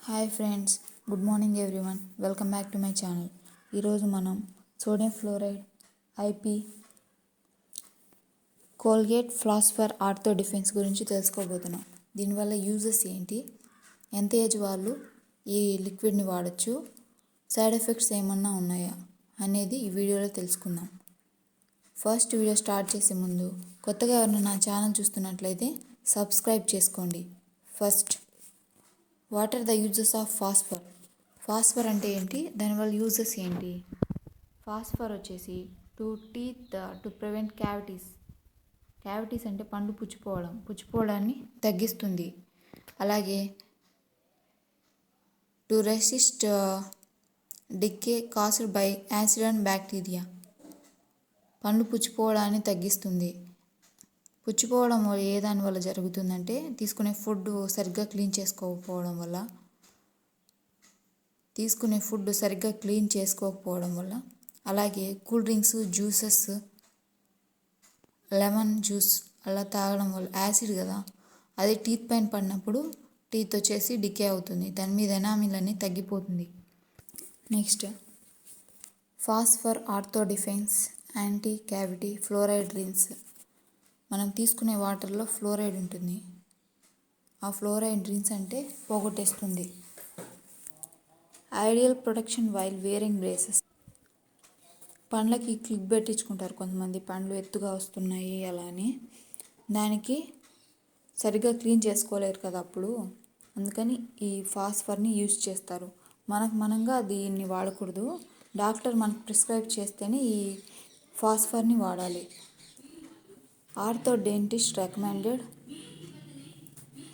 Hi friends, good morning everyone. Welcome back to my channel. ఈరోజు మనం sodium fluoride IP Colgate floss for ortho defence గురించి తెలుసుకోబోతున్నాం. దీనివల్ల uses ఏంటి, ఎంత ఏజ్ వాళ్ళు ఈ లిక్విడ్ని వాడచ్చు, సైడ్ ఎఫెక్ట్స్ ఏమన్నా ఉన్నాయా అనేది ఈ వీడియోలో తెలుసుకుందాం. ఫస్ట్ వీడియో స్టార్ట్ చేసే ముందు కొత్తగా ఎవరైనా నా ఛానల్ చూస్తున్నట్లయితే సబ్స్క్రైబ్ చేసుకోండి. First, what are the uses of phosphor? Phosphor అంటే ఏంటి, దానివల్ల యూజెస్ ఏంటి? ఫాస్ఫర్ వచ్చేసి to teeth to prevent cavities అంటే పండ్లు పుచ్చిపోవడాన్ని తగ్గిస్తుంది. అలాగే to resist decay caused by acid and bacteria, పండ్లు పుచ్చిపోవడాన్ని తగ్గిస్తుంది. పుచ్చిపోవడం వల్ల ఏ దాని వల్ల జరుగుతుందంటే తీసుకునే ఫుడ్ సరిగ్గా క్లీన్ చేసుకోకపోవడం వల్ల, అలాగే cool drinks, juices, lemon juice అలా తాగడం వల్ల యాసిడ్ కదా, అది టీత్ పైన పడినప్పుడు టీత్ వచ్చేసి డికే అవుతుంది, దాని మీద ఎనామిల్ అనేది తగ్గిపోతుంది. Next, PhosFlur ortho defense anti cavity fluoride drinks. మనం తీసుకునే వాటర్లో ఫ్లోరైడ్ ఉంటుంది, ఆ ఫ్లోరైడ్ డ్రింక్స్ అంటే పోగొట్టేస్తుంది. Ideal protection while wearing braces. పండ్లకి క్లిప్ పెట్టించుకుంటారు కొంతమంది, పండ్లు ఎత్తుగా వస్తున్నాయి అలా అని, దానికి సరిగ్గా క్లీన్ చేసుకోలేరు కదా అప్పుడు, అందుకని ఈ ఫాస్ఫర్ని యూజ్ చేస్తారు. మనంగా దీన్ని వాడకూడదు, డాక్టర్ మనకు ప్రిస్క్రైబ్ చేస్తేనే ఈ ఫాస్ఫర్ని వాడాలి. Ortho dentist recommended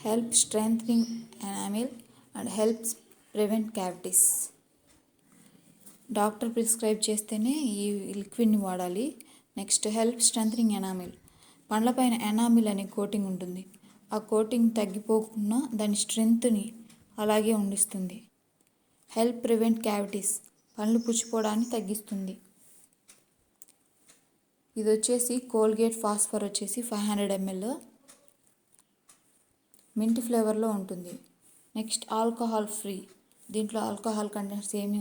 help strengthening enamel and helps prevent cavities. Doctor prescribe చేస్తేనే ఈ లిక్విడ్ని వాడాలి. Next, help strengthening enamel. పండ్లపైన ఎనామిల్ అనే కోటింగ్ ఉంటుంది, ఆ కోటింగ్ తగ్గిపోకుండా దాని స్ట్రెంత్ని అలాగే ఉండిస్తుంది. హెల్ప్ ప్రివెంట్ క్యావిటీస్, పండ్లు పుచ్చిపోవడాన్ని తగ్గిస్తుంది. ఇది వచ్చేసి కోల్గేట్ ఫాస్ఫర్ వచ్చేసి 500 ml మింట్ ఫ్లేవర్లో ఉంటుంది. నెక్స్ట్, ఆల్కహాల్ ఫ్రీ, దీంట్లో ఆల్కహాల్ కంటెంట్స్ ఏమీ.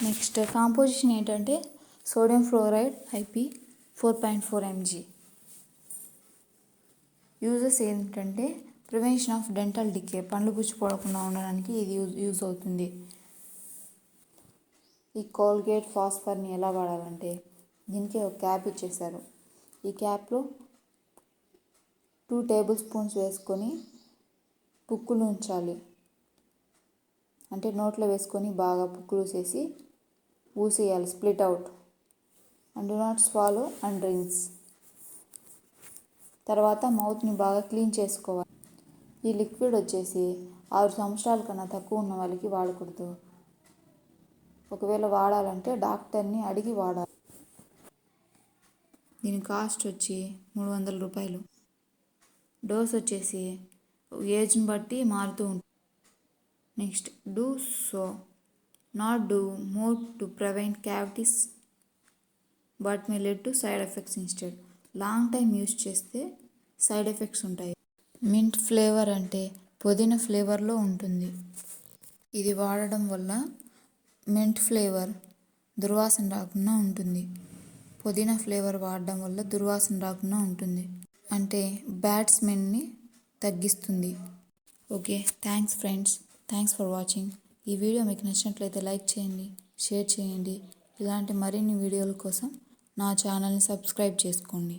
నెక్స్ట్, కాంపోజిషన్ ఏంటంటే sodium fluoride IP 4.4 mg. Uses ఏంటంటే ప్రివెన్షన్ ఆఫ్ డెంటల్ డికే, పండ్లు పుచ్చిపోకుండా ఉండడానికి ఇది యూజ్ అవుతుంది. ఈ కోల్గేట్ ఫాస్ఫర్ని ఎలా వాడాలంటే, దీనికి ఒక క్యాప్ ఇచ్చేసారు, ఈ క్యాప్లో 2 tablespoons వేసుకొని పుక్కులు ఉంచాలి, అంటే నోట్లో వేసుకొని బాగా పుక్కులు వేసేసి ఊసేయాలి, spit out, and do not swallow and drinks. తర్వాత మౌత్ని బాగా క్లీన్ చేసుకోవాలి. ఈ లిక్విడ్ వచ్చేసి 6 సంవత్సరాల కన్నా తక్కువ ఉన్న వాళ్ళకి వాడకూడదు, ఒకవేళ వాడాలంటే డాక్టర్ని అడిగి వాడాలి. దీని కాస్ట్ వచ్చి 300 రూపాయలు. డోస్ వచ్చేసి ఏజ్ని బట్టి మారుతూ ఉంటుంది. Next, do so not do more to prevent cavities but may lead to side effects instead. Long time use చేస్తే సైడ్ ఎఫెక్ట్స్ ఉంటాయి. మింట్ ఫ్లేవర్ అంటే పుదీనా ఫ్లేవర్లో ఉంటుంది. ఇది వాడడం వల్ల మింట్ ఫ్లేవర్ దుర్వాసన రాకుండా ఉంటుంది, పుదీనా ఫ్లేవర్ వాడడం వల్ల దుర్వాసన రాకుండా ఉంటుంది, అంటే బ్యాడ్ స్మెల్ని తగ్గిస్తుంది. Okay, thanks friends, thanks for watching. ఈ వీడియో మీకు నచ్చినట్లయితే లైక్ చేయండి, షేర్ చేయండి. ఇలాంటి మరిన్ని వీడియోల కోసం నా ఛానల్ని సబ్స్క్రైబ్ చేసుకోండి.